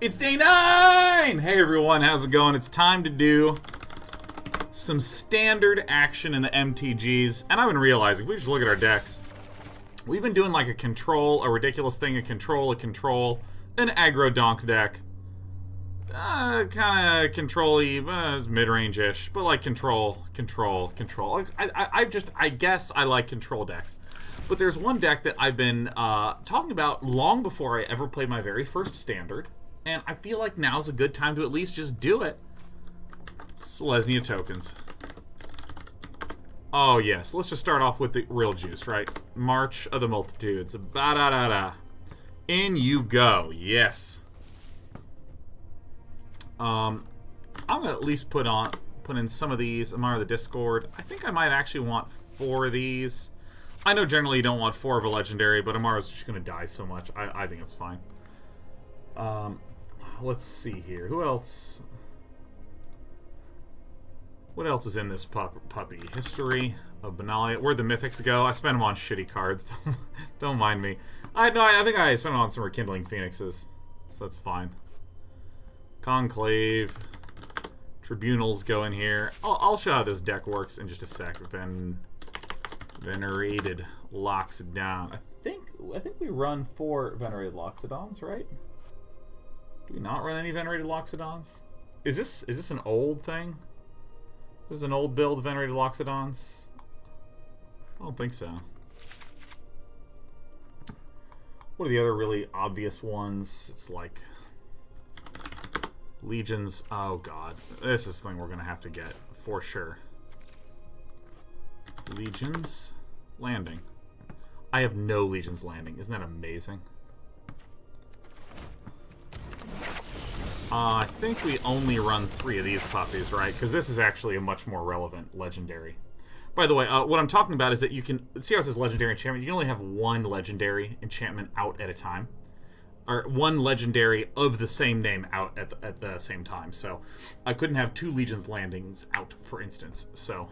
It's day 9! Hey everyone, how's it going? It's time to do some standard action in the MTGs. And I've been realizing, if we just look at our decks, we've been doing like a control, a ridiculous thing, a control, an aggro donk deck. Kind of control-y, mid-range-ish, but like control. I guess I like control decks. But there's one deck that I've been talking about long before I ever played my very first standard. And I feel like now's a good time to at least just do it. Selesnya tokens. Oh yes, let's just start off with the real juice, right? March of the Multitudes. Ba-da-da-da. In you go, yes. I'm gonna at least put in some of these. Amara the Discord. I think I might actually want 4 of these. I know generally you don't want 4 of a legendary, but Amara's just gonna die so much. I think it's fine. Let's see here. Who else? What else is in this puppy? History of Benalia. Where'd the mythics go? I spent them on shitty cards. Don't mind me. I think I spent them on some Rekindling Phoenixes. So that's fine. Conclave. Tribunals go in here. I'll show how this deck works in just a sec. Venerated Loxodon. I think we run 4 Venerated Loxodons, right? Do we not run any Venerated Loxodons? Is this an old thing? This is an old build, Venerated Loxodons? I don't think so. What are the other really obvious ones? It's like Legions. Oh god, this is the thing we're gonna have to get for sure. Legions Landing. I have no Legions Landing. Isn't that amazing? I think we only run 3 of these puppies, right? Because this is actually a much more relevant legendary. By the way, what I'm talking about is that you can... See how it says legendary enchantment? You can only have 1 legendary enchantment out at a time. Or 1 legendary of the same name out at the same time. So I couldn't have 2 Legions Landings out, for instance. So...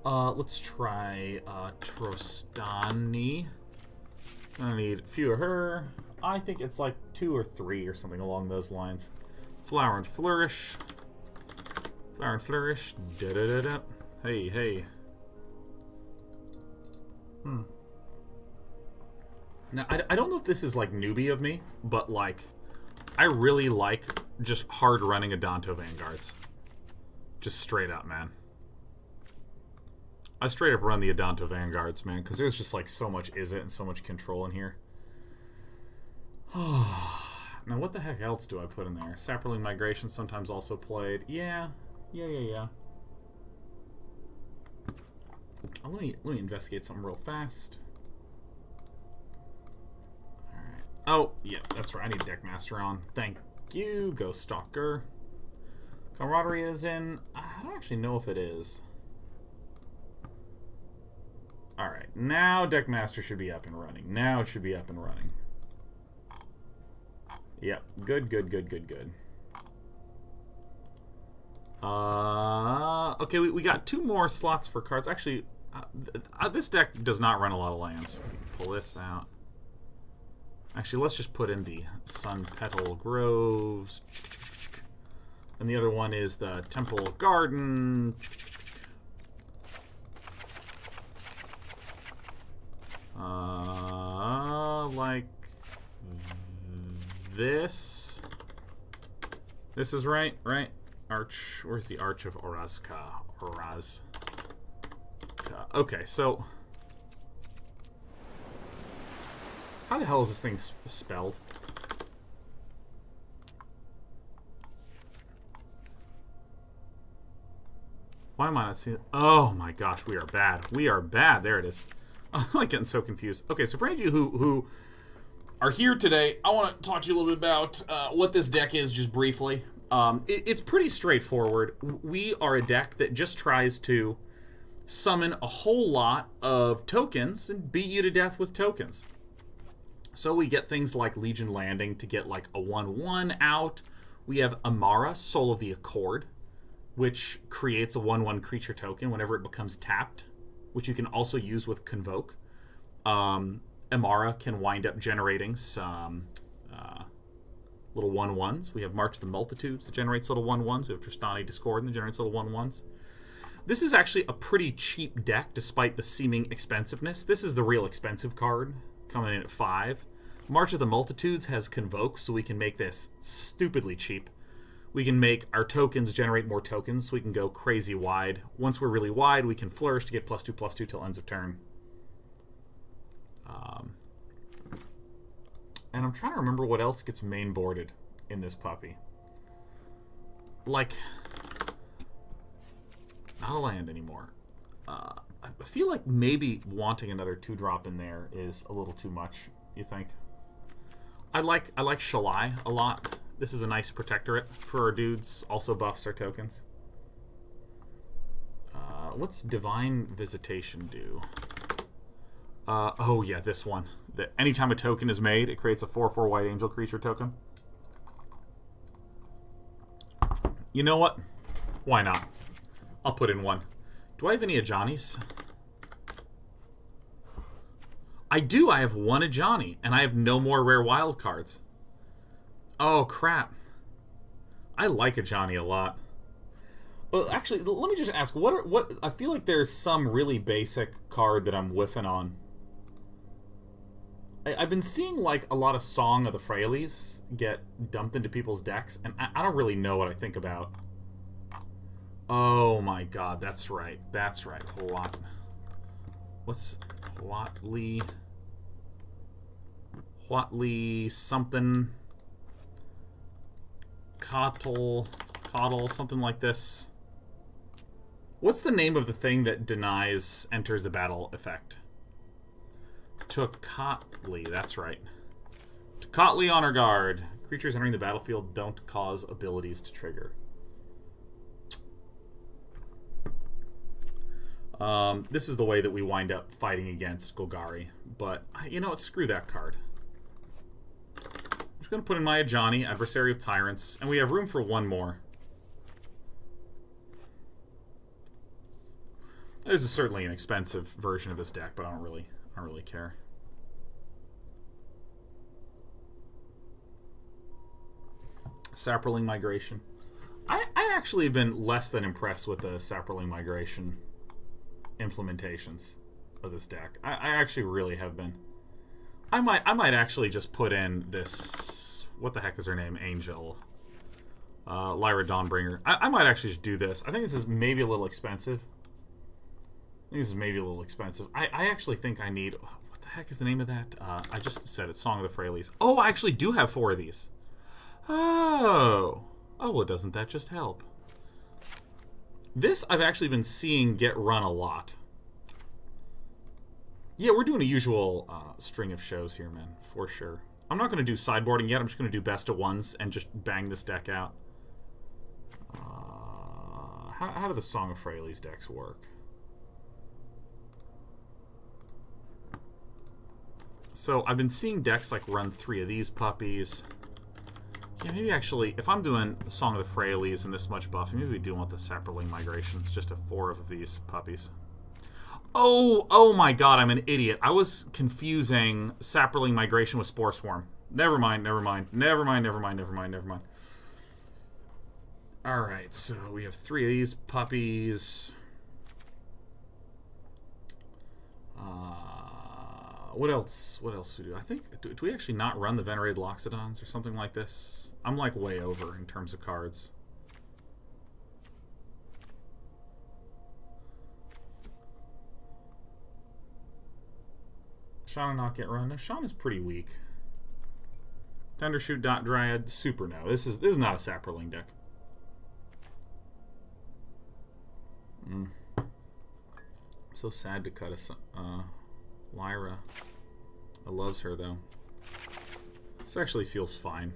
let's try Trostani. I need a few of her. I think it's like 2 or 3 or something along those lines. Flower and Flourish. Flower and Flourish. Da-da-da-da. Hey, hey. Now, I don't know if this is like newbie of me, but like, I really like just hard running Adanto Vanguards. Just straight up, man. I straight up run the Adanto Vanguards, man, because there's just like so much Izzet and so much control in here. Now, what the heck else do I put in there? Saproling Migration sometimes also played. Yeah. Let me investigate something real fast. Alright. Oh, yeah, that's right. I need Deckmaster on. Thank you, Ghost Stalker. Camaraderie is in. I don't actually know if it is. Alright, now Deckmaster should be up and running. Now it should be up and running. Yep, good. Okay, we got 2 more slots for cards. Actually, this deck does not run a lot of lands. Pull this out. Actually, let's just put in the Sun Petal Groves. And the other one is the Temple Garden. Like this. This is right? Arch. Where's the Arch of Orazka? Okay, so how the hell is this thing spelled? Why am I not seeing it? Oh my gosh, we are bad. There it is. I'm like getting so confused. Okay, so for any of you who are here today, I want to talk to you a little bit about what this deck is, just briefly. It's pretty straightforward. We are a deck that just tries to summon a whole lot of tokens and beat you to death with tokens. So we get things like Legion Landing to get like a 1/1 out. We have Amara, Soul of the Accord, which creates a 1/1 creature token whenever it becomes tapped, which you can also use with Convoke. Amara can wind up generating some little 1/1s. We have March of the Multitudes that generates little 1/1s. We have Tristani Discord that generates little 1/1s. This is actually a pretty cheap deck despite the seeming expensiveness. This is the real expensive card coming in at 5. March of the Multitudes has Convoke, so we can make this stupidly cheap. We can make our tokens generate more tokens, so we can go crazy wide. Once we're really wide, we can Flourish to get +2/+2 till ends of turn. And I'm trying to remember what else gets main boarded in this puppy. Like, not a land anymore. I feel like maybe wanting another 2-drop in there is a little too much, you think? I like Shalai a lot. This is a nice protectorate for our dudes. Also buffs our tokens. What's Divine Visitation do? Oh yeah, this one. Anytime a token is made, it creates a 4/4 white angel creature token. You know what? Why not? I'll put in one. Do I have any Ajanis? I do. I have one Ajani, and I have no more rare wild cards. Oh, crap. I like Ajani a lot. Well, actually, let me just ask, what I feel like there's some really basic card that I'm whiffing on. I've been seeing like a lot of Song of the Frailes get dumped into people's decks, and I don't really know what I think about. Oh my god, that's right. That's right. What's Huatli something? Coddle, something like this. What's the name of the thing that denies enters the battle effect? Tocatli, that's right. Tocatli Honor Guard. Creatures entering the battlefield don't cause abilities to trigger. This is the way that we wind up fighting against Golgari. But, you know what? Screw that card. I'm just going to put in my Ajani, Adversary of Tyrants, and we have room for one more. This is certainly an expensive version of this deck, but I don't really care. Saproling Migration. I actually have been less than impressed with the Saproling Migration implementations of this deck. I actually really have been. I might actually just put in this, what the heck is her name? Angel. Lyra Dawnbringer. I might actually just do this. I think this is maybe a little expensive. I actually think I need... What the heck is the name of that? I just said it. Song of the Frailes. Oh, I actually do have 4 of these. Oh. Oh, well, doesn't that just help? This I've actually been seeing get run a lot. Yeah, we're doing a usual string of shows here, man, for sure. I'm not going to do sideboarding yet. I'm just going to do best of ones and just bang this deck out. How do the Song of Frailes decks work? So I've been seeing decks like run 3 of these puppies. Yeah, maybe actually, if I'm doing the Song of the Frailes and this much buff, maybe we do want the Saproling Migrations, just 4 of these puppies. Oh my god, I'm an idiot. I was confusing Saproling Migration with Spore Swarm. Never mind. Alright, so we have 3 of these puppies. What else do we do? I think, do we actually not run the Venerated Loxodons or something like this? I'm like way over in terms of cards. Shauna not get run? No, Shauna's pretty weak. Thundershoot, Dot Dryad, Super no. This is not a Saproling deck. I'm so sad to cut Lyra. I loves her though. This actually feels fine.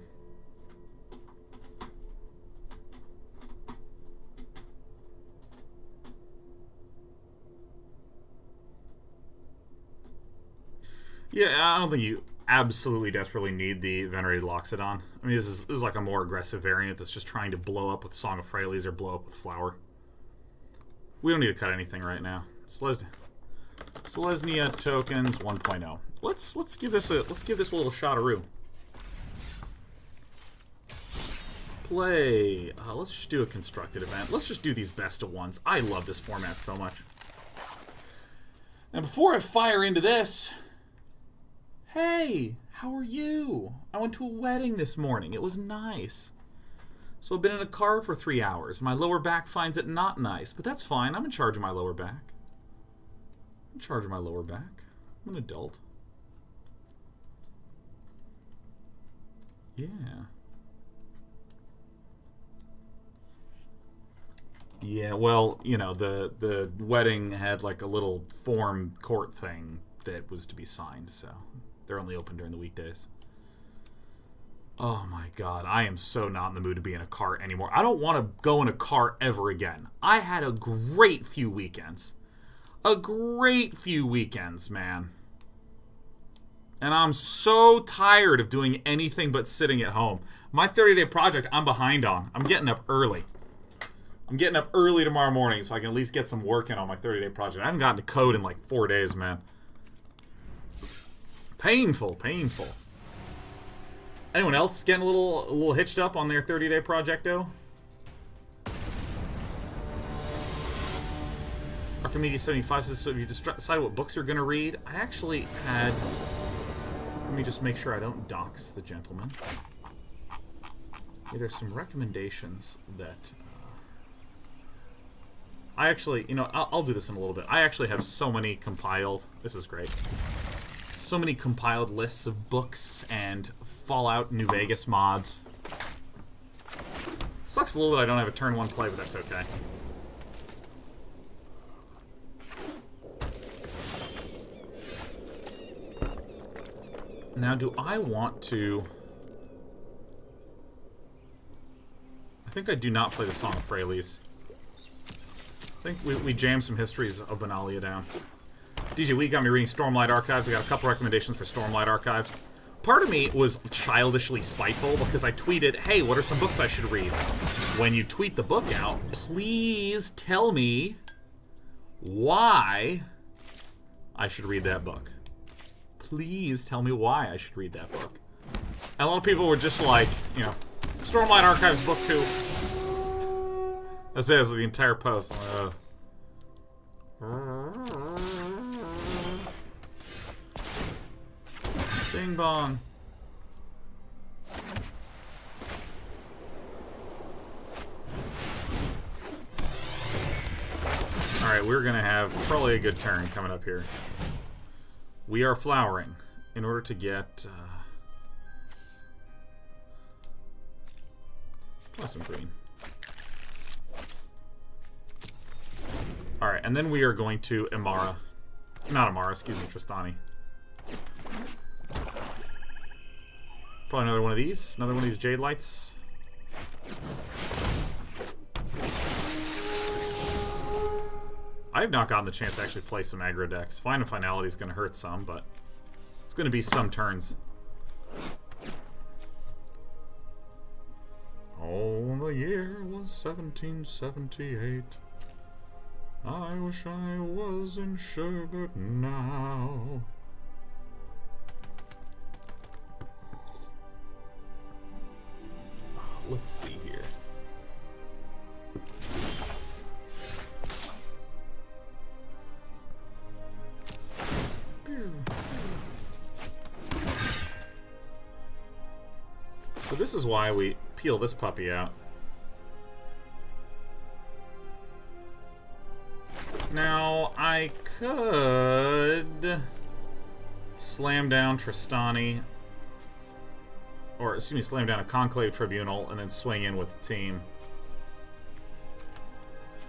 Yeah, I don't think you absolutely desperately need the Venerated Loxodon. I mean, this is like a more aggressive variant that's just trying to blow up with Song of Frailes or blow up with Flower. We don't need to cut anything right now. Just Selesnya tokens 1.0. Let's give this a little shot-a-roo. Play. Let's just do a constructed event. Let's just do these best of ones. I love this format so much. And before I fire into this, hey, how are you? I went to a wedding this morning. It was nice. So I've been in a car for 3 hours. My lower back finds it not nice, but that's fine. I'm in charge of my lower back. I'm in charge of my lower back. I'm an adult. Yeah. Yeah, well, you know, the wedding had like a little form court thing that was to be signed, so they're only open during the weekdays. Oh my god, I am so not in the mood to be in a car anymore. I don't want to go in a car ever again. I had a great few weekends. A great few weekends, man. And I'm so tired of doing anything but sitting at home. My 30-day project, I'm behind on. I'm getting up early. I'm getting up early tomorrow morning so I can at least get some work in on my 30-day project. I haven't gotten to code in like 4 days, man. Painful, painful. Anyone else getting a little hitched up on their 30-day projecto? Archimedes 75 says, so if you decide what books you're going to read, I actually had... Let me just make sure I don't dox the gentleman. Yeah, there's some recommendations that... I actually, you know, I'll do this in a little bit. I actually have so many compiled. This is great. So many compiled lists of books and Fallout New Vegas mods. Sucks a little that I don't have a turn 1 play, but that's okay. Now, do I want to... I think I do not play the Song of Freyles. I think we jammed some histories of Benalia down. DJ Wheat got me reading Stormlight Archives. I got a couple recommendations for Stormlight Archives. Part of me was childishly spiteful because I tweeted, hey, what are some books I should read? When you tweet the book out, please tell me why I should read that book. Please tell me why I should read that book. And a lot of people were just like, you know, Stormlight Archives book 2. That's it, that's the entire post. Bing bong. Alright, we're gonna have probably a good turn coming up here. We are flowering in order to get some green. Alright, and then we are going to Imara. Not Imara, excuse me, Tristani. Probably another one of these. Another one of these Jade Lights. I have not gotten the chance to actually play some aggro decks. Final Finality is going to hurt some, but it's going to be some turns. Oh, the year was 1778. I wish I was in Sherbet now. Let's see here. So this is why we peel this puppy out. Now, I could slam down Tristani, or excuse me, slam down a Conclave Tribunal and then swing in with the team.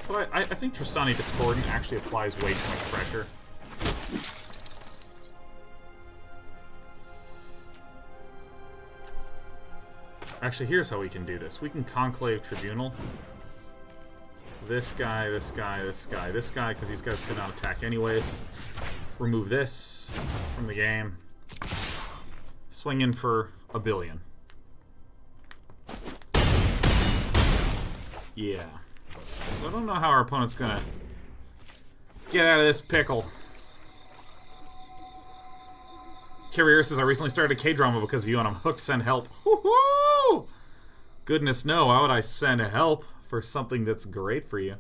But I think Tristani Discordant actually applies way too much pressure. Actually, here's how we can do this. We can Conclave Tribunal. This guy, this guy, this guy, this guy, because these guys could not attack anyways. Remove this from the game. Swing in for a billion. Yeah. So I don't know how our opponent's gonna get out of this pickle. Carrier says, I recently started a K-drama because of you and I'm hooked. Send help. Woohoo! Goodness no, why would I send help for something that's great for you?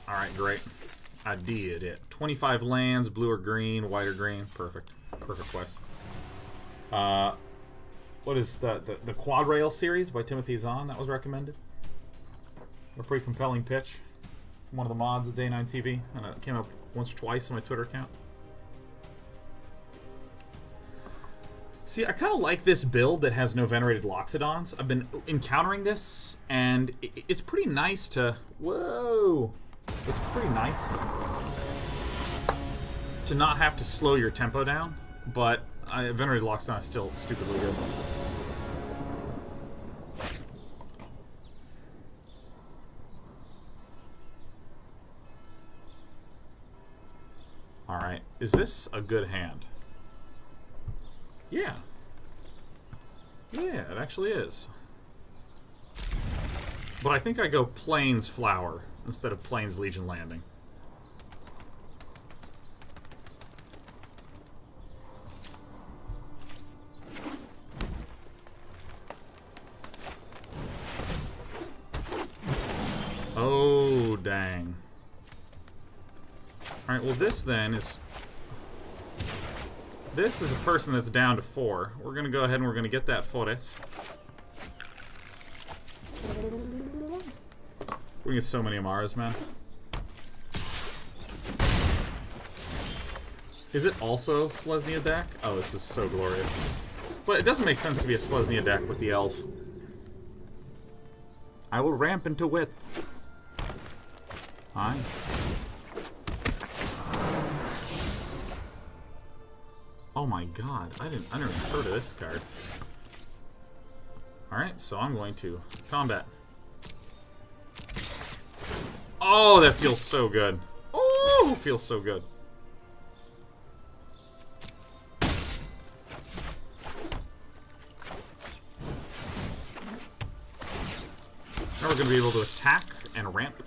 Alright, great. I did it. 25 lands, blue or green, white or green. Perfect. Perfect quest. What is the Quad Rail series by Timothy Zahn that was recommended? A pretty compelling pitch from one of the mods of Day 9 TV, and it came up once or twice on my Twitter account. See, I kind of like this build that has no venerated Loxodons. I've been encountering this, and it's pretty nice to... Whoa! It's pretty nice to not have to slow your tempo down, but venerated Loxodon is still stupidly good. Alright, is this a good hand? Yeah. Yeah, it actually is. But I think I go Plains Flower instead of Plains Legion Landing. Oh, dang. Alright, well this then is... This is a person that's down to 4. We're going to go ahead and we're going to get that Forest. We get so many Amaras, man. Is it also a Selesnya deck? Oh, this is so glorious. But it doesn't make sense to be a Selesnya deck with the elf. I will ramp into width. Hi. Oh my god, I never heard of this card. Alright, so I'm going to combat. Oh, that feels so good. Oh, it feels so good. Now we're going to be able to attack and ramp.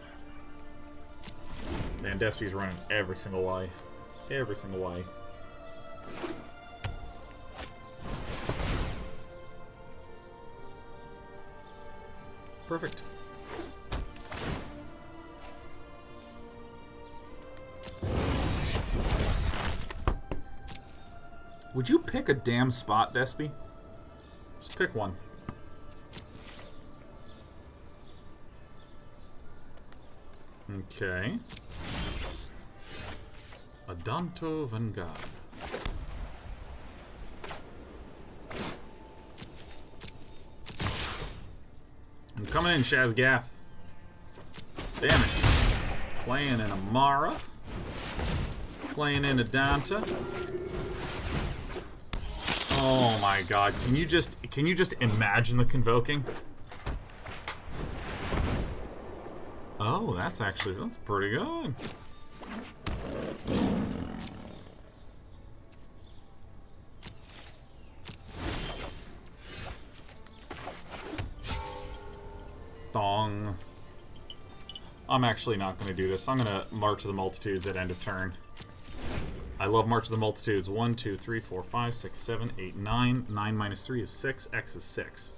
Man, Despy's running every single Y. Every single Y. Perfect. Would you pick a damn spot, Despy? Just pick one. Okay. Adanto Vanguard. I'm coming in, Shazgath. Damn it. Playing in Amara. Playing in Adanta. Oh my god. Can you just imagine the Convoking? Oh, that's pretty good. Dong. I'm actually not going to do this. I'm going to March of the Multitudes at end of turn. I love March of the Multitudes. 1, 2, 3, 4, 5, 6, 7, 8, 9. 9 minus 3 is 6. X is 6.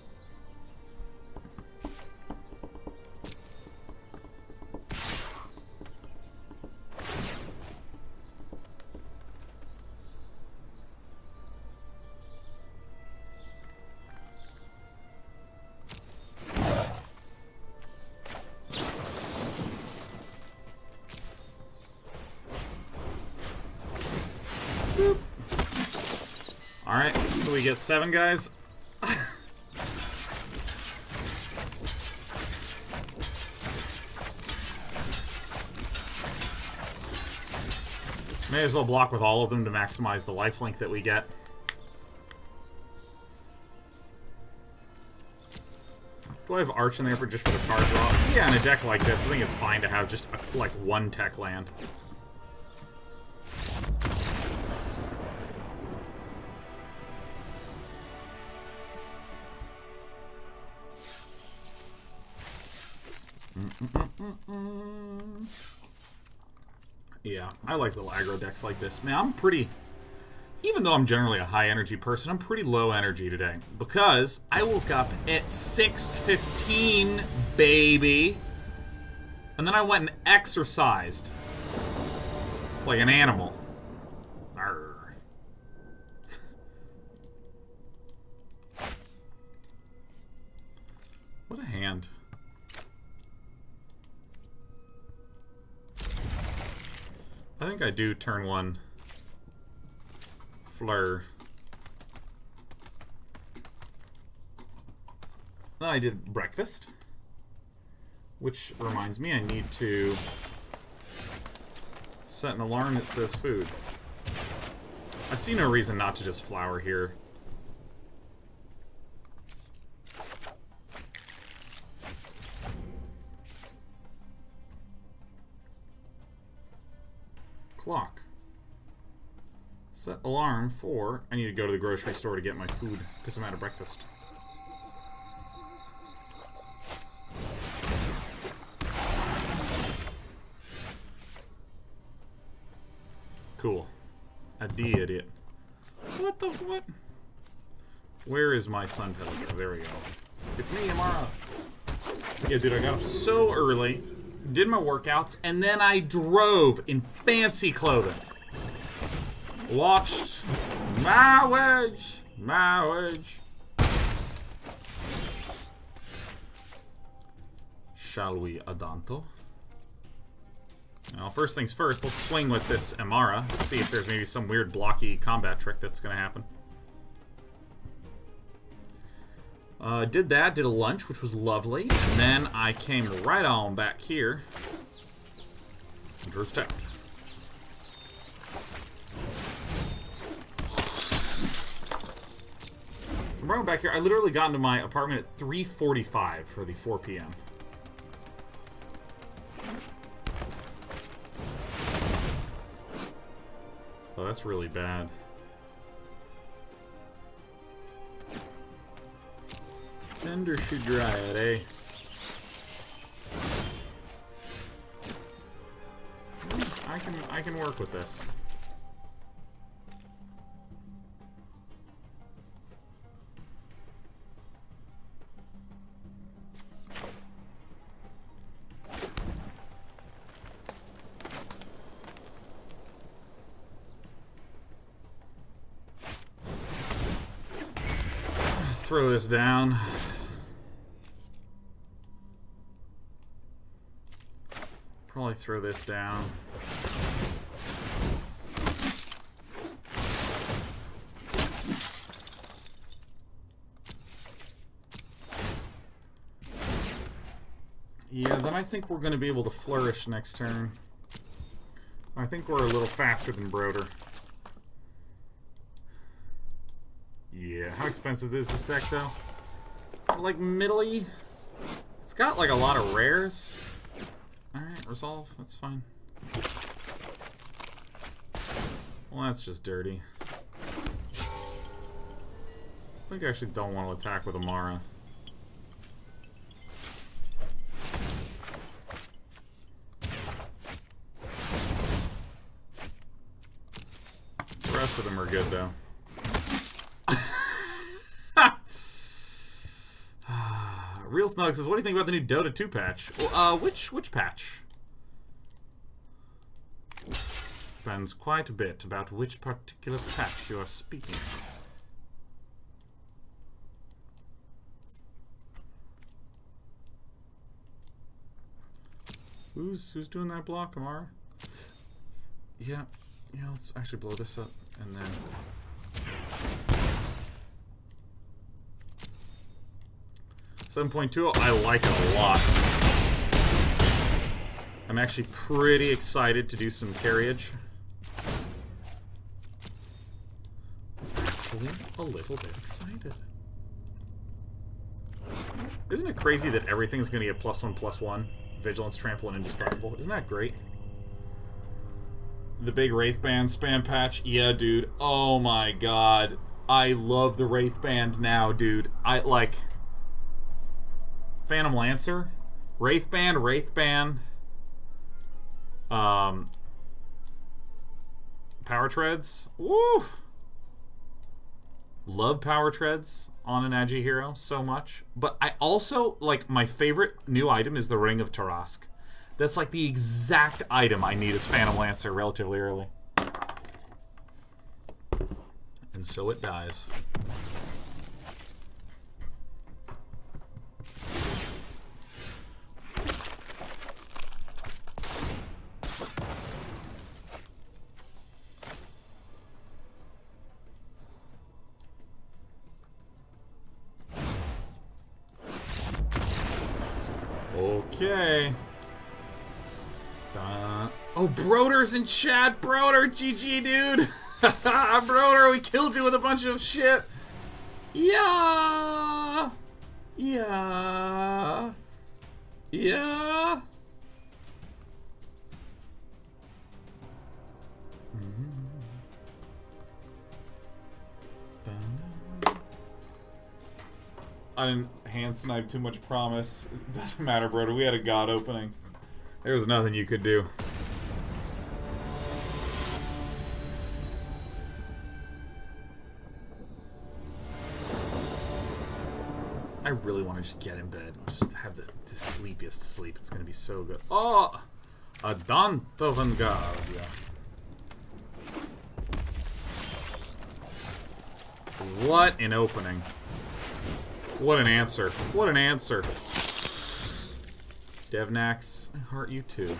Alright, so we get 7 guys. May as well block with all of them to maximize the lifelink that we get. Do I have Arch in there for just for the card draw? Yeah, in a deck like this, I think it's fine to have just, like, one tech land. Yeah, I like little aggro decks like this. Man, I'm pretty... Even though I'm generally a high energy person, I'm pretty low energy today. Because I woke up at 6:15, baby. And then I went and exercised. Like an animal. Arr. What a hand. I think I do turn one Fleur. Then I did breakfast. Which reminds me I need to set an alarm that says food. I see no reason not to just flower here. Clock. Set alarm for... I need to go to the grocery store to get my food because I'm out of breakfast. Cool. A D idiot. What the what? Where is my sun pelican? There we go. It's me, Amara. Yeah, dude, I got up so early, did my workouts, and then I drove in fancy clothing. Watched my wedge. Shall we, Adanto? Now, first things first, let's swing with this Amara. See if there's maybe some weird blocky combat trick that's going to happen. Did that, did a lunch, which was lovely. And then I came right on back here. Drew step. I'm right back here. I literally got into my apartment at 3:45 for the 4 p.m. Oh, that's really bad. Tender should dry it, eh? I can work with this. Throw this down. Probably throw this down. Yeah, then I think we're going to be able to flourish next turn. I think we're a little faster than Broder. Yeah, how expensive is this deck, though? Like, middly? It's got, like, a lot of rares. Alright, resolve. That's fine. Well, that's just dirty. I think I actually don't want to attack with Amara. The rest of them are good, though. Real Snug says, what do you think about the new Dota 2 patch? Which patch? Depends quite a bit about which particular patch you are speaking of. Who's doing that block, Amara? Yeah, let's actually blow this up and then... 7.20, I like it a lot. I'm actually pretty excited to do some carriage. Actually, a little bit excited. Isn't it crazy that everything's going to get +1/+1? Vigilance, Trample, and Indestructible. Isn't that great? The big Wraith Band spam patch. Yeah, dude. Oh my god. I love the Wraith Band now, dude. Phantom Lancer, Wraithband. Power Treads. Woo! Love Power Treads on an Agi hero so much. But I also, like, my favorite new item is the Ring of Tarask. That's like the exact item I need as Phantom Lancer relatively early. And so it dies. Okay. Oh, Broder's in chat. Broder, GG, dude. Broder, we killed you with a bunch of shit. Yeah. Yeah. Yeah. I didn't hand snipe too much promise. It doesn't matter, Broder. We had a god opening. There was nothing you could do. I really want to just get in bed. Just have the sleepiest sleep. It's going to be so good. Oh! A Dantovengardia. What an opening. What an answer. What an answer. Devnax, I heart you too.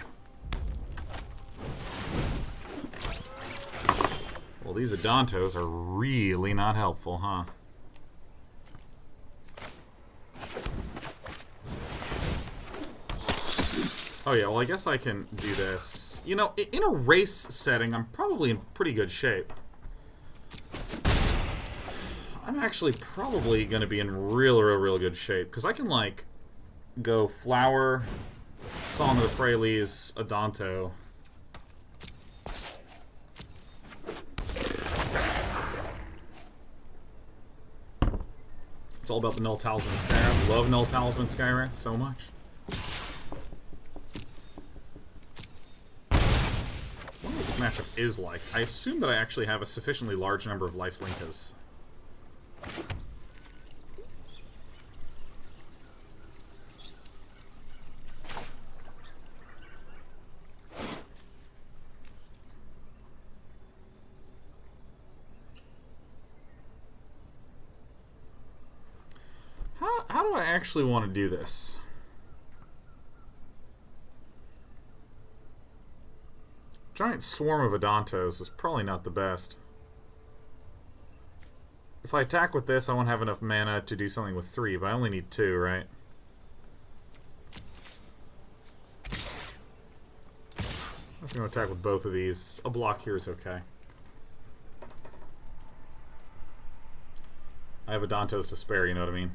Well, these Adantos are really not helpful, huh? Oh yeah, well I guess I can do this. You know, in a race setting, I'm probably in pretty good shape. I'm actually probably going to be in real good shape. Because I can, like, go Flower, Song of the Freyleys, Adanto. It's all about the Null Talisman Skywrath. Love Null Talisman Skywrath so much. I wonder what this matchup is like. I assume that I actually have a sufficiently large number of life linkas. How do I actually want to do this? Giant swarm of Adantos is probably not the best. If I attack with this, I won't have enough mana to do something with 3, but I only need 2, right? I'm going to attack with both of these. A block here is okay. I have Adantos to spare, you know what I mean?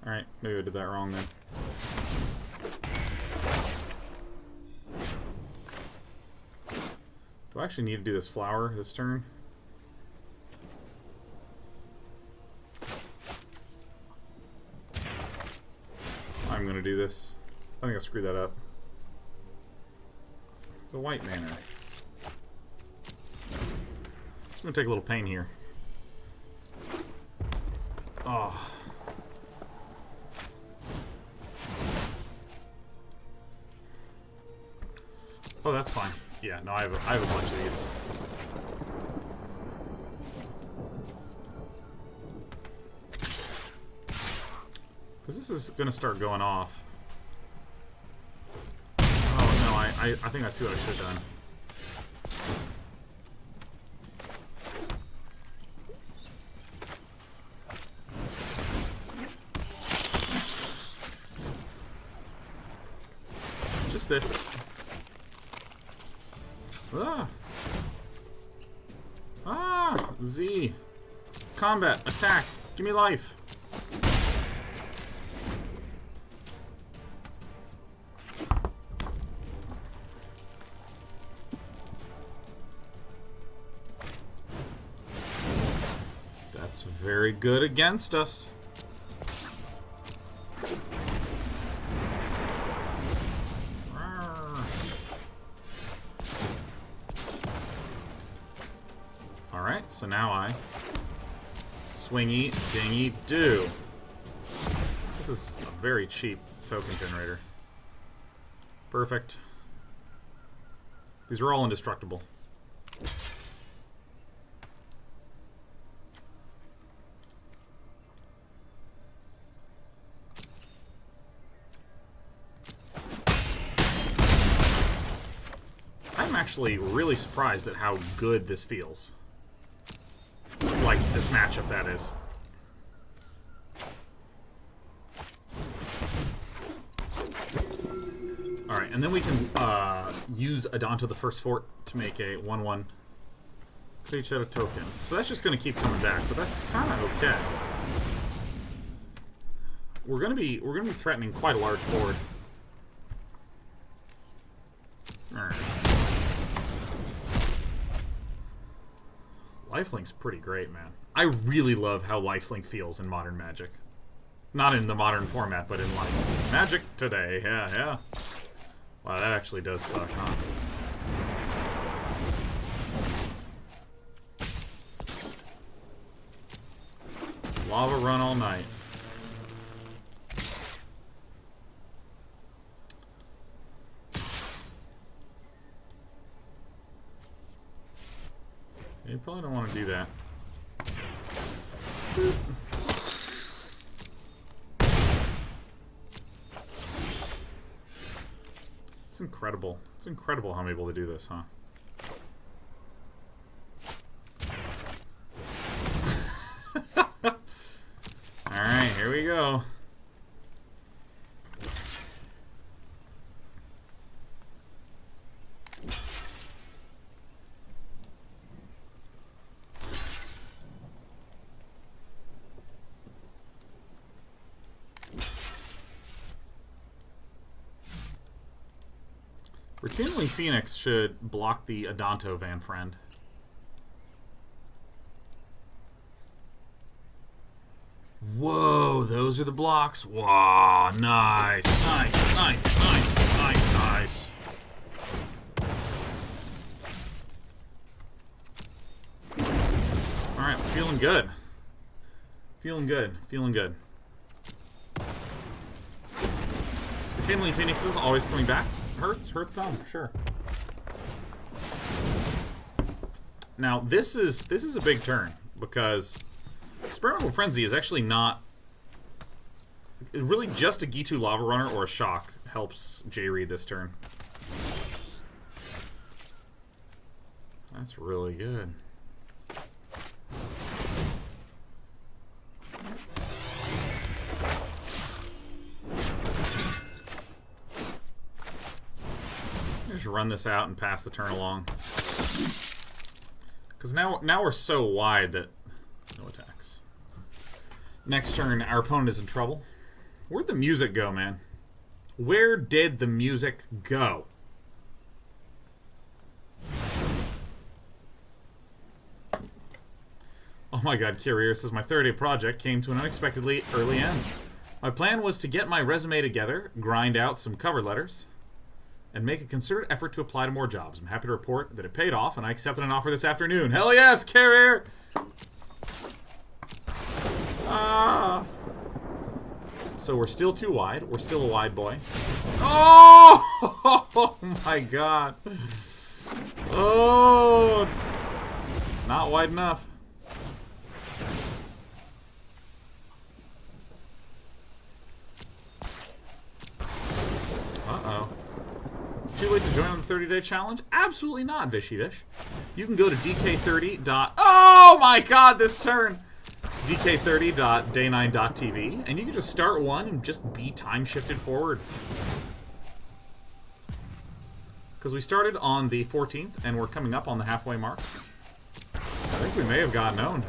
Alright, maybe I did that wrong then. Do I actually need to do this flower this turn? I'm gonna do this. I think I screwed that up. The white mana. Just gonna take a little pain here. Oh. Oh, that's fine. Yeah, no, I have a bunch of these. Because this is going to start going off. Oh, no, I think I see what I should have done. Just this. Z. Combat. Attack. Give me life. It's very good against us. Alright, so now I swingy, dingy, do. This is a very cheap token generator. Perfect. These are all indestructible. I'm actually really surprised at how good this feels. Like, this matchup, that is. Alright, and then we can use Adanto the First Fort to make a 1/1 create out a token. So that's just going to keep coming back, but that's kind of okay. We're going to be threatening quite a large board. Alright. Lifelink's pretty great, man. I really love how Lifelink feels in Modern Magic. Not in the modern format, but in, like, Magic today. Yeah, yeah. Wow, that actually does suck, huh? Lava run all night. You probably don't want to do that. It's incredible. It's incredible how I'm able to do this, huh? Alright, here we go. Rekindling Phoenix should block the Adanto Van Friend. Whoa, those are the blocks. Wow, nice, nice, nice, nice, nice, nice. Alright, feeling good. Feeling good, feeling good. Rekindling Phoenix is always coming back. Hurts some, for sure. Now, this is a big turn, because Experimental Frenzy is actually not... really just a Gitu Lava Runner or a Shock helps J-Reed this turn. That's really good. Just run this out and pass the turn along. Because now we're so wide that no attacks. Next turn, our opponent is in trouble. Where'd the music go, man? Where did the music go? Oh my god, Courier says my 30-day project came to an unexpectedly early end. My plan was to get my resume together, grind out some cover letters, and make a concerted effort to apply to more jobs. I'm happy to report that it paid off, and I accepted an offer this afternoon. Hell yes, Carrier! So we're still too wide. We're still a wide boy. Oh! Oh my god. Oh! Not wide enough. Uh-oh. It's too late to join on the 30-day challenge? Absolutely not, Vishidish. You can go to dk30. Oh my god, this turn! dk30.day9.tv, and you can just start one and just be time shifted forward. Because we started on the 14th, and we're coming up on the halfway mark. I think we may have gotten owned.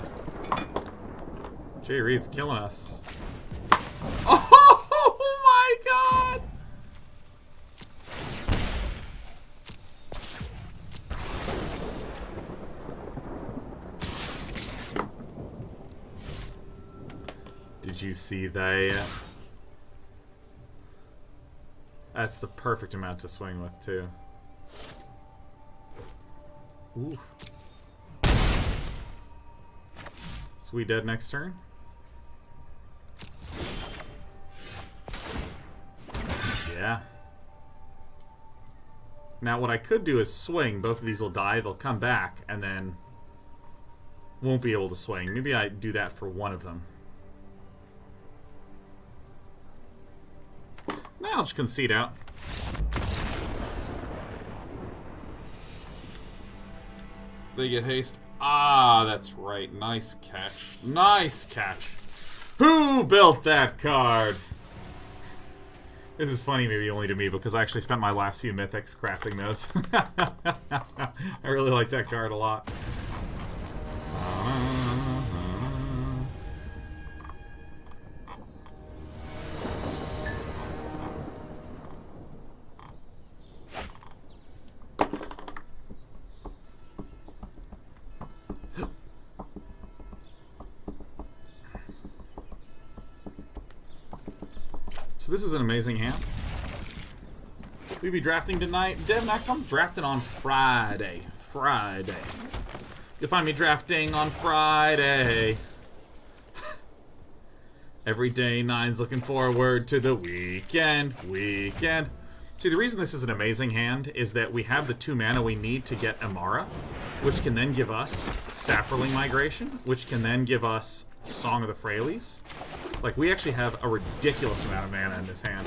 Jay Reed's killing us. Oh my god! Did you see that? That's the perfect amount to swing with, too. Oof. So we dead next turn? Yeah. Now what I could do is swing. Both of these will die. They'll come back, and then won't be able to swing. Maybe I do that for one of them. Now I'll just concede out. They get haste. Ah, that's right. Nice catch. Nice catch. Who built that card? This is funny maybe only to me because I actually spent my last few mythics crafting those. I really like that card a lot. So this is an amazing hand. We be drafting tonight. DevMax, I'm drafting on Friday. Friday. You'll find me drafting on Friday. Every day, Nine's looking forward to the weekend. Weekend. See, the reason this is an amazing hand is that we have the 2 mana we need to get Amara, which can then give us Saproling Migration, which can then give us Song of the Frailes. Like, we actually have a ridiculous amount of mana in this hand.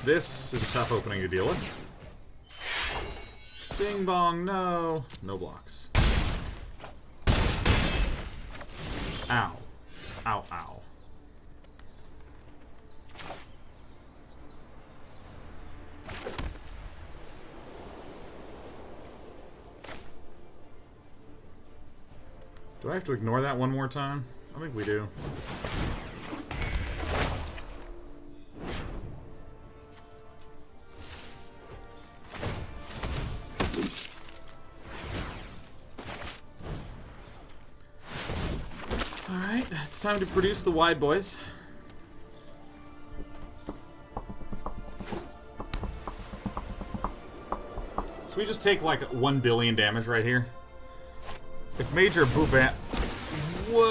This is a tough opening to deal with. Bing bong, no. No blocks. Ow. Ow, ow. Do I have to ignore that one more time? I think we do. Alright, it's time to produce the wide boys. So we just take like 1 billion damage right here. If Major Boobat... Whoa!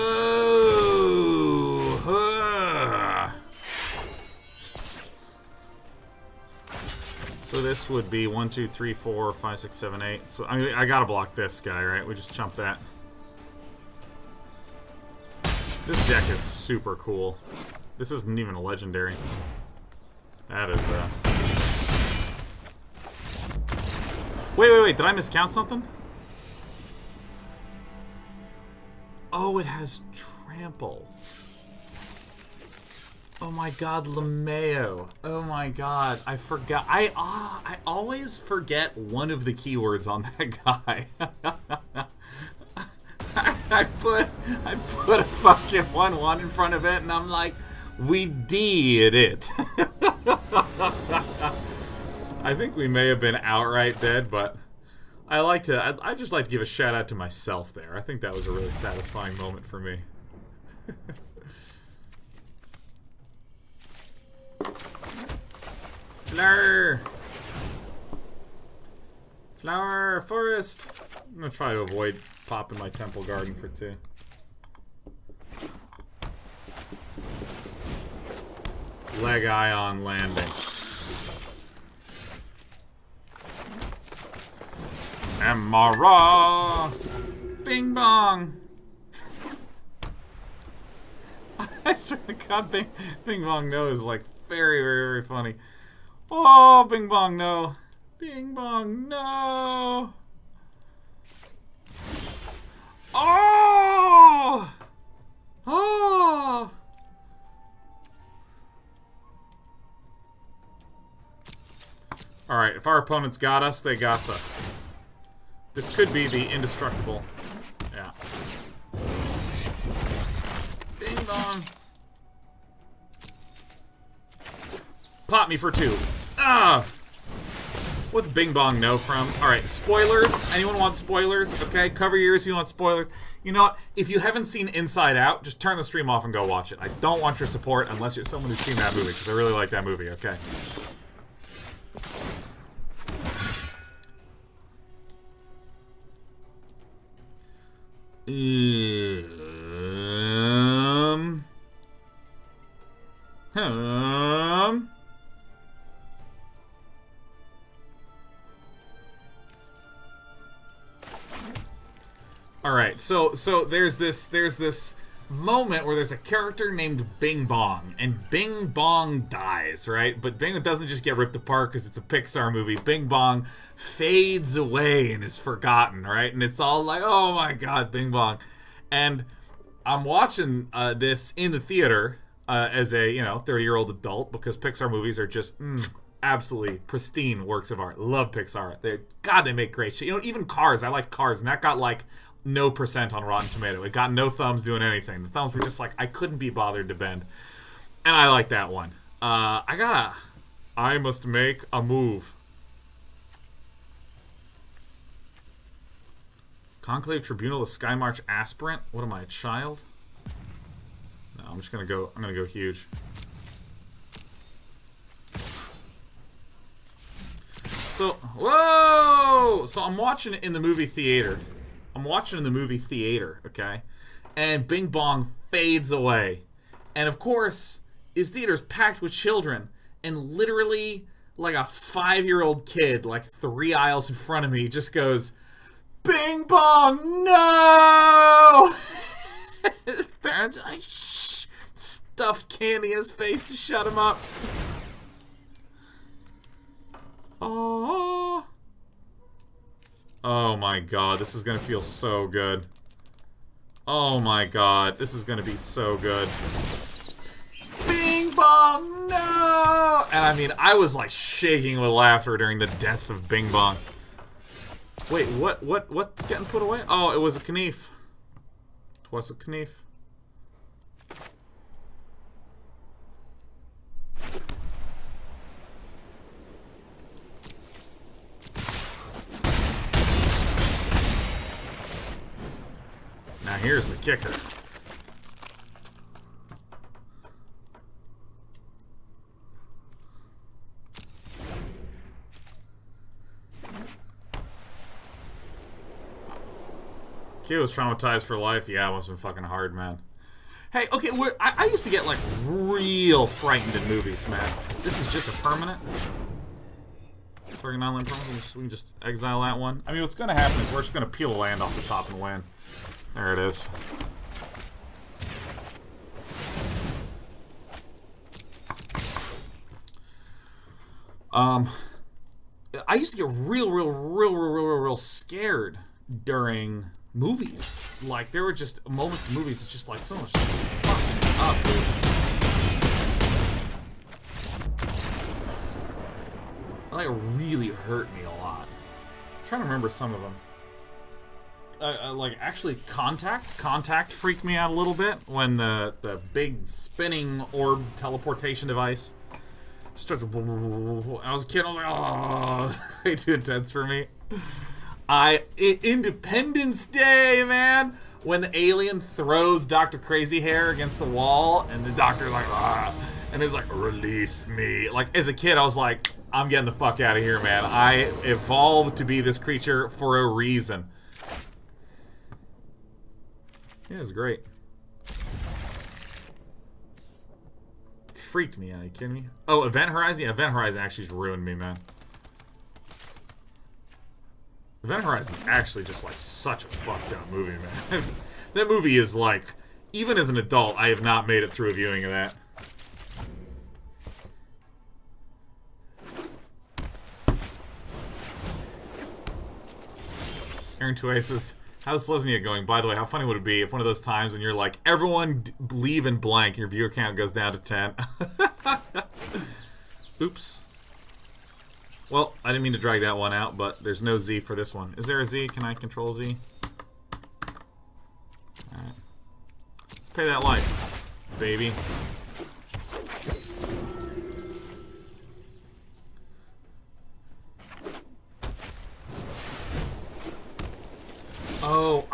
So this would be 1, 2, 3, 4, 5, 6, 7, 8. So I mean, I gotta block this guy, right? We just chump that. This deck is super cool. This isn't even a legendary. That is the... Wait. Did I miscount something? Oh, it has trample. Oh my god, LeMayo. Oh my god, I forgot. I always forget one of the keywords on that guy. I put a fucking 1/1 in front of it, and I'm like, we did it. I think we may have been outright dead, but I just like to give a shout out to myself there. I think that was a really satisfying moment for me. Flower forest. I'm gonna try to avoid popping my temple garden for 2. Leg Ion landing. Amara! Bing bong! I swear to God, Bing bong no is like very, very, very funny. Oh, bing bong no. Bing bong no. Oh! Oh! Alright, if our opponents got us, they got us. This could be the indestructible. Yeah. Bing bong. Pop me for 2. Ah! What's Bing Bong know from? Alright, spoilers. Anyone want spoilers? Okay, cover your ears if you want spoilers. You know what? If you haven't seen Inside Out, just turn the stream off and go watch it. I don't want your support unless you're someone who's seen that movie, because I really like that movie, okay? Alright, so there's this moment where there's a character named Bing Bong, and Bing Bong dies, right? But Bing doesn't just get ripped apart because it's a Pixar movie. Bing Bong fades away and is forgotten, right? And it's all like, oh my god, Bing Bong. And I'm watching this in the theater as a, 30-year-old adult, because Pixar movies are just absolutely pristine works of art. Love Pixar. They make great shit. Even Cars. I like Cars, and that got like no % on Rotten Tomato. It got no thumbs doing anything. The thumbs were just like, I couldn't be bothered to bend. And I like that one. I must make a move. Conclave Tribunal, the Sky March aspirant. What am I, a child? No, I'm gonna go huge. So, whoa! So I'm watching it in the movie theater. Okay? And Bing Bong fades away. And of course, this theater's packed with children. And literally, like a 5-year-old kid, like 3 aisles in front of me, just goes, Bing Bong, no! His parents are like, shh! Stuffed candy in his face to shut him up. Oh. Oh my god, this is gonna feel so good. Oh my god, this is gonna be so good. Bing Bong, no! And I mean, I was like shaking with laughter during the death of Bing Bong. Wait, what's getting put away? Oh, it was a Knief. Twas a Knief. Now here's the kicker. Kid was traumatized for life. Yeah, it must have been fucking hard, man. Hey, okay, I used to get, like, real frightened in movies, man. This is just a permanent. Target non-land permanent. We can just exile that one. I mean, what's gonna happen is we're just gonna peel the land off the top and win. There it is. I used to get real scared during movies. Like, there were just moments in movies, it's just like so much fucked up, dude. Like, it really hurt me a lot. I'm trying to remember some of them. Like, actually, Contact freaked me out a little bit when the big spinning orb teleportation device starts. I was a kid, I was like, oh, way too intense for me. Independence Day, man, when the alien throws Dr. Crazy Hair against the wall, and the doctor like, ah, and he's like, release me. Like, as a kid, I was like, I'm getting the fuck out of here, man. I evolved to be this creature for a reason. Yeah, it was great. Freaked me out, are you kidding me? Oh, Event Horizon? Yeah, Event Horizon actually just ruined me, man. Event Horizon is actually just like such a fucked up movie, man. That movie is like, even as an adult, I have not made it through a viewing of that. Aaron Tuasis, how's Selesnya going? By the way, how funny would it be if one of those times when you're like, everyone leave in blank, your viewer count goes down to 10. Oops. Well, I didn't mean to drag that one out, but there's no Z for this one. Is there a Z? Can I control Z? Alright. Let's pay that life, baby.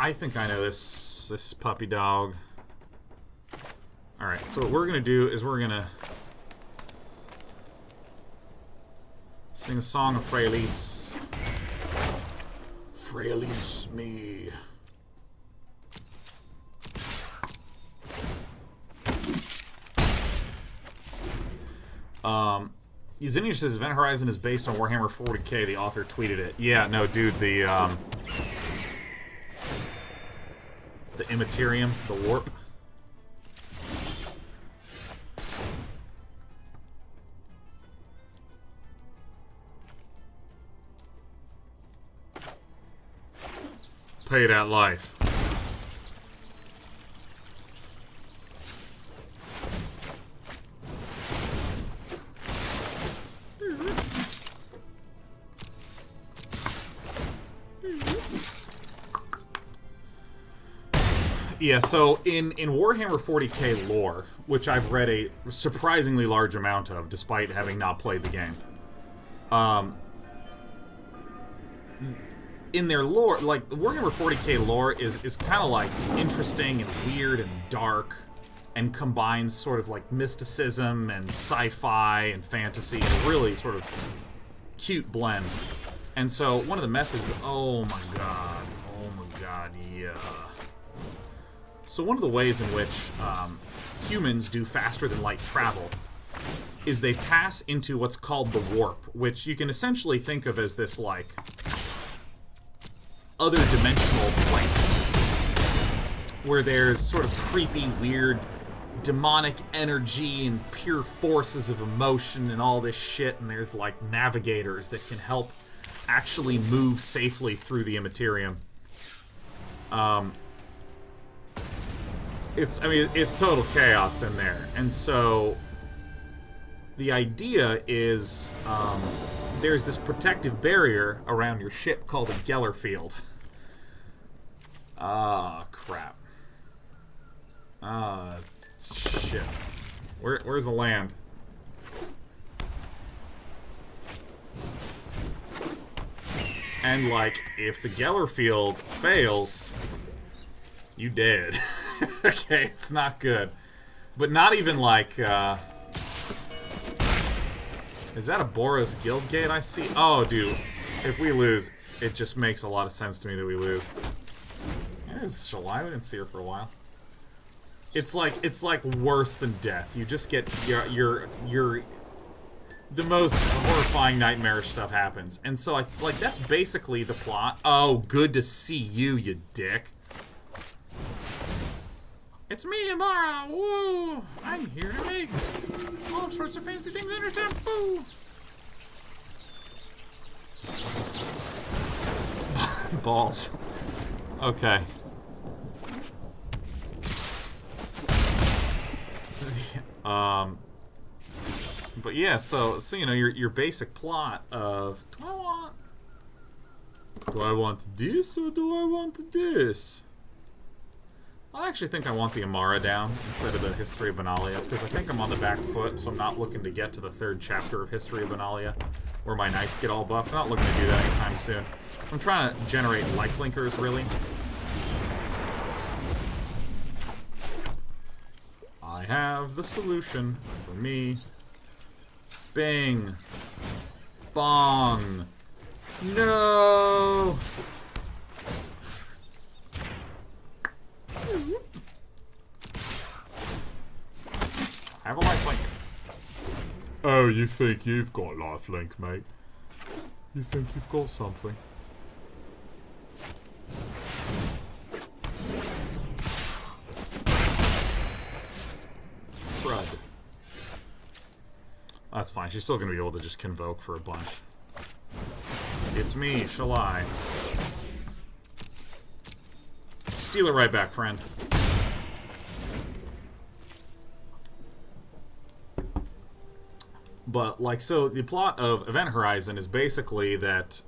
I think I know this puppy dog. Alright, so what we're gonna do is we're gonna sing a song of Freyalise. Freyalise me. Yuzinius says Event Horizon is based on Warhammer 40k. The author tweeted it. Yeah, no, dude, the Immaterium, the warp. Pay that life. Yeah, so in Warhammer 40k lore, which I've read a surprisingly large amount of, despite having not played the game, in their lore, like, Warhammer 40k lore is kind of, like, interesting and weird and dark, and combines sort of, like, mysticism and sci-fi and fantasy in a really sort of cute blend. And so, one of the methods... Oh my god, yeah. So one of the ways in which humans do faster-than-light travel is they pass into what's called the warp, which you can essentially think of as this, like, other dimensional place where there's sort of creepy, weird, demonic energy and pure forces of emotion and all this shit, and there's, like, navigators that can help actually move safely through the Immaterium. It's total chaos in there. And so the idea is there's this protective barrier around your ship called a Geller field. Ah, crap. Shit. Where's the land? And, like, if the Geller field fails, you dead. Okay, it's not good. But not even like, is that a Boros Guild Gate I see? Oh, dude. If we lose, it just makes a lot of sense to me that we lose. There's Shalai. We didn't see her for a while. It's like worse than death. You just get, the most horrifying, nightmarish stuff happens. And so, that's basically the plot. Oh, good to see you, you dick. It's me, Amara! Woo! I'm here to make all sorts of fancy things, understand? Woo! Balls. Okay. But yeah, so you know, your basic plot of do I want this or do I want this? I actually think I want the Amara down instead of the History of Benalia, because I think I'm on the back foot, so I'm not looking to get to the 3rd chapter of History of Benalia, where my knights get all buffed. I'm not looking to do that anytime soon. I'm trying to generate lifelinkers, really. I have the solution for me. Bing. Bong. No! I have a lifelink. Oh, you think you've got lifelink, mate? You think you've got something? Crud. That's fine. She's still gonna be able to just convoke for a bunch. It's me, Shalai. Steal it right back, friend. But, like, so the plot of Event Horizon is basically that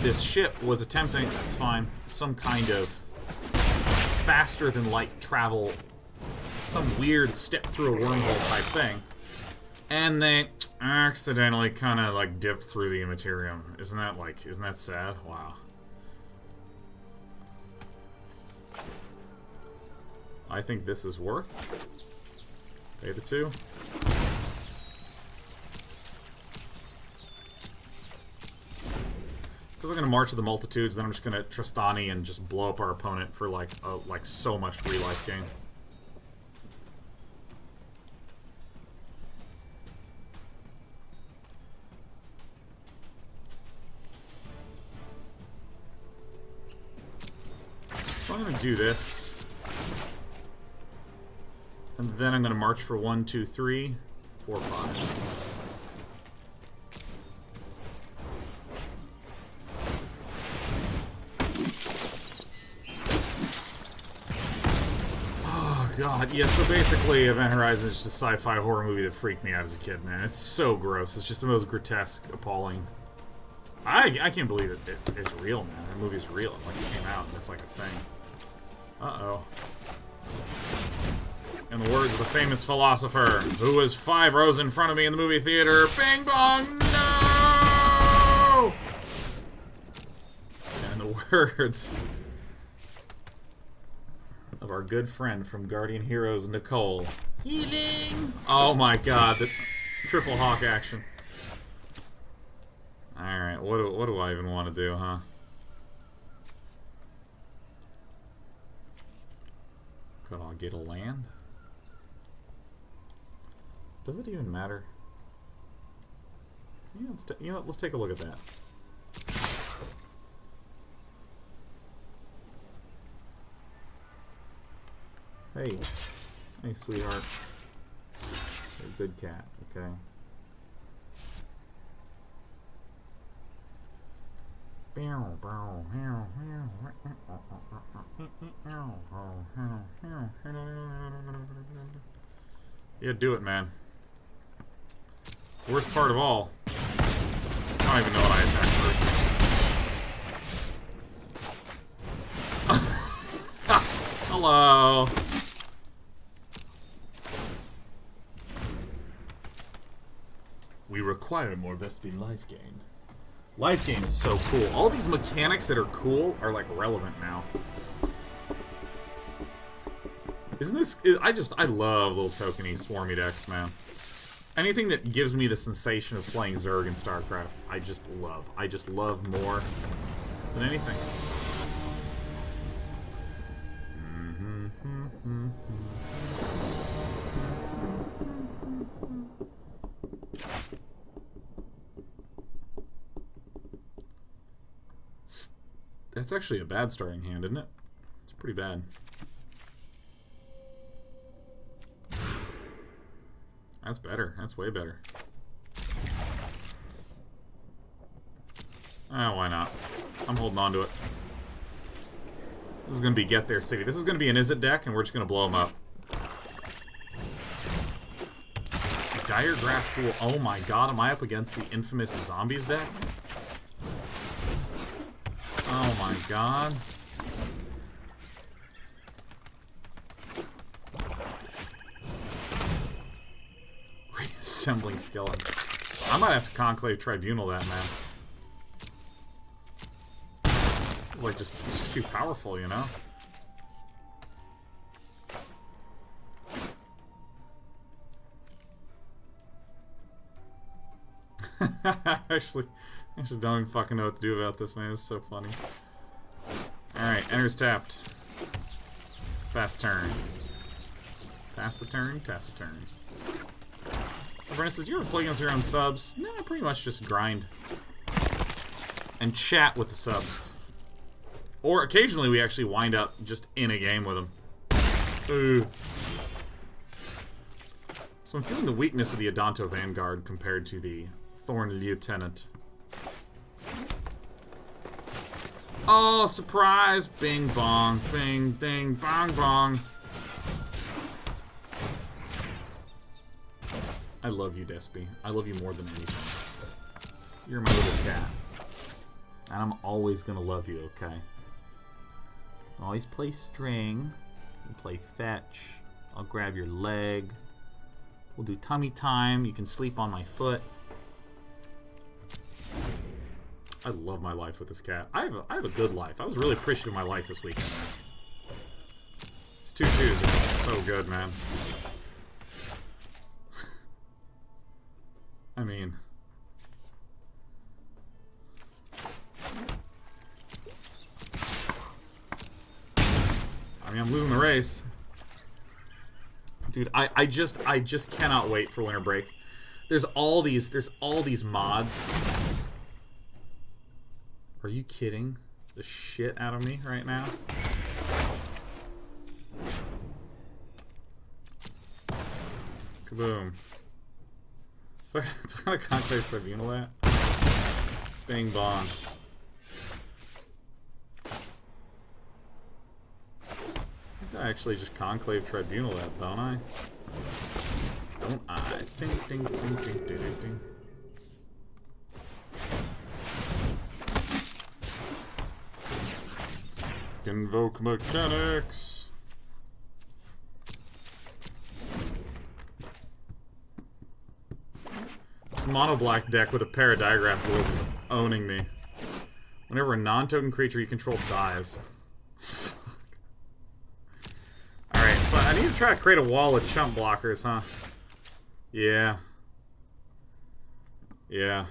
this ship was attempting, that's fine, some kind of faster-than-light travel, some weird step-through-a-wormhole type thing, and they accidentally kind of, like, dipped through the Immaterium. Isn't that sad? Wow. I think this is worth. Pay the 2. Because I'm going to March of the Multitudes, then I'm just going to Tristani and just blow up our opponent for like so much free life gain. So I'm going to do this. And then I'm going to march for 1, 2, 3, 4, 5. God, yeah, so basically Event Horizon is just a sci-fi horror movie that freaked me out as a kid, man. It's so gross. It's just the most grotesque, appalling. I can't believe it's real, man. That movie's real. Like, it came out, and it's like a thing. Uh-oh. In the words of the famous philosopher, who was 5 rows in front of me in the movie theater, bing bong, no! And in the words of our good friend from Guardian Heroes, Nicole. Healing! Oh my god, the triple hawk action. Alright, what do I even want to do, huh? Could I get a land? Does it even matter? Yeah, you know what, let's take a look at that. Hey. Hey, sweetheart. You're a good cat, okay? Yeah, do it, man. Worst part of all, I don't even know what I attacked first. Hello. We require more Vespene life gain. Life gain is so cool. All these mechanics that are cool are like relevant now. Isn't this... I love little tokeny swarmy decks, man. Anything that gives me the sensation of playing Zerg in StarCraft, I just love. I just love more than anything. That's actually a bad starting hand, isn't it? It's pretty bad. That's better. That's way better. Ah, why not? I'm holding on to it. This is going to be Get There City. This is going to be an Izzet deck, and we're just going to blow them up. Dire Graph Pool. Oh my god, am I up against the infamous Zombies deck? Oh my god. Reassembling skeleton. I might have to Conclave Tribunal that, man. This is like it's just too powerful, you know? Actually, I just don't even fucking know what to do about this, man. It's so funny. Alright, enters tapped. Pass turn. Pass the turn, pass the turn. Brennan says, do you ever play against your own subs? No, I pretty much just grind. And chat with the subs. Or occasionally we actually wind up just in a game with them. Ooh. So I'm feeling the weakness of the Adanto Vanguard compared to the Thorn Lieutenant. Oh, surprise! Bing bong, bing, ding, bong bong. I love you, Despy. I love you more than anything. You're my little cat. And I'm always gonna love you, okay? Always play string. We'll play fetch. I'll grab your leg. We'll do tummy time. You can sleep on my foot. I love my life with this cat. I have a good life. I was really appreciative of my life this weekend. Just 2/2s are so good, man. I mean... I'm losing the race. Dude, I just cannot wait for winter break. There's all these mods. Are you kidding the shit out of me right now? Kaboom. What kind of conclave tribunal that? Bing bong. I actually just conclave tribunal that, don't I? Don't I? Ding ding ding ding ding ding. Invoke mechanics. This mono black deck with a pair of diagram rules is owning me. Whenever a non-token creature you control dies. Alright, so I need to try to create a wall of chump blockers, huh? Yeah. Yeah.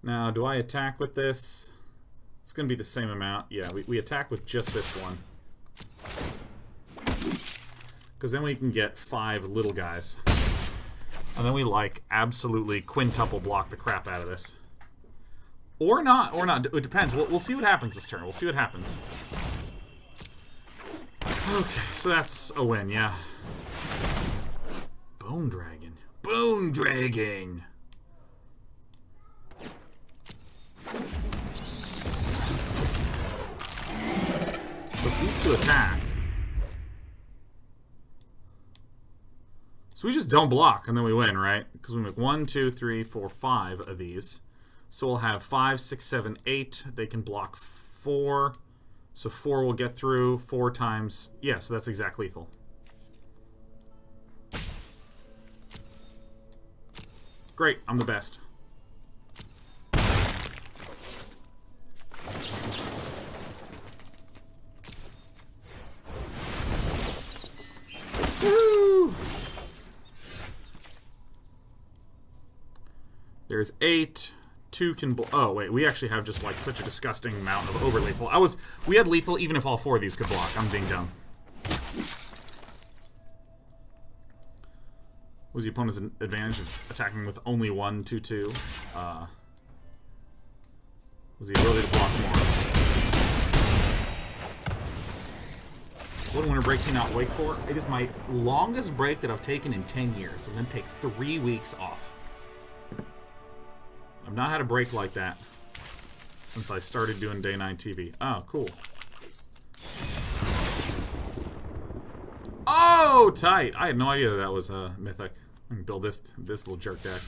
Now, do I attack with this? It's going to be the same amount. Yeah, we attack with just this one. Because then we can get 5 little guys. And then we, like, absolutely quintuple block the crap out of this. Or not, or not. It depends. We'll see what happens this turn. We'll see what happens. Okay, so that's a win, yeah. Bone Dragon. Bone Dragon! So these two attack. So we just don't block, and then we win, right? Because we make 1, 2, 3, 4, 5 of these. So we'll have 5, 6, 7, 8. They can block 4. So 4 will get through 4 times. Yeah, so that's exact lethal. Great, I'm the best. Woo! There's 8. 2 can oh wait, we actually have just like such a disgusting amount of over lethal. We had lethal even if all 4 of these could block. I'm being dumb. Was the opponent's advantage of attacking with only 1, 2, 2? Was the ability to block more? What winter break cannot wait for? It is my longest break that I've taken in 10 years, and then take 3 weeks off. I've not had a break like that since I started doing Day 9 TV. Oh, cool. Oh, tight! I had no idea that was a mythic. I can build this little jerk deck.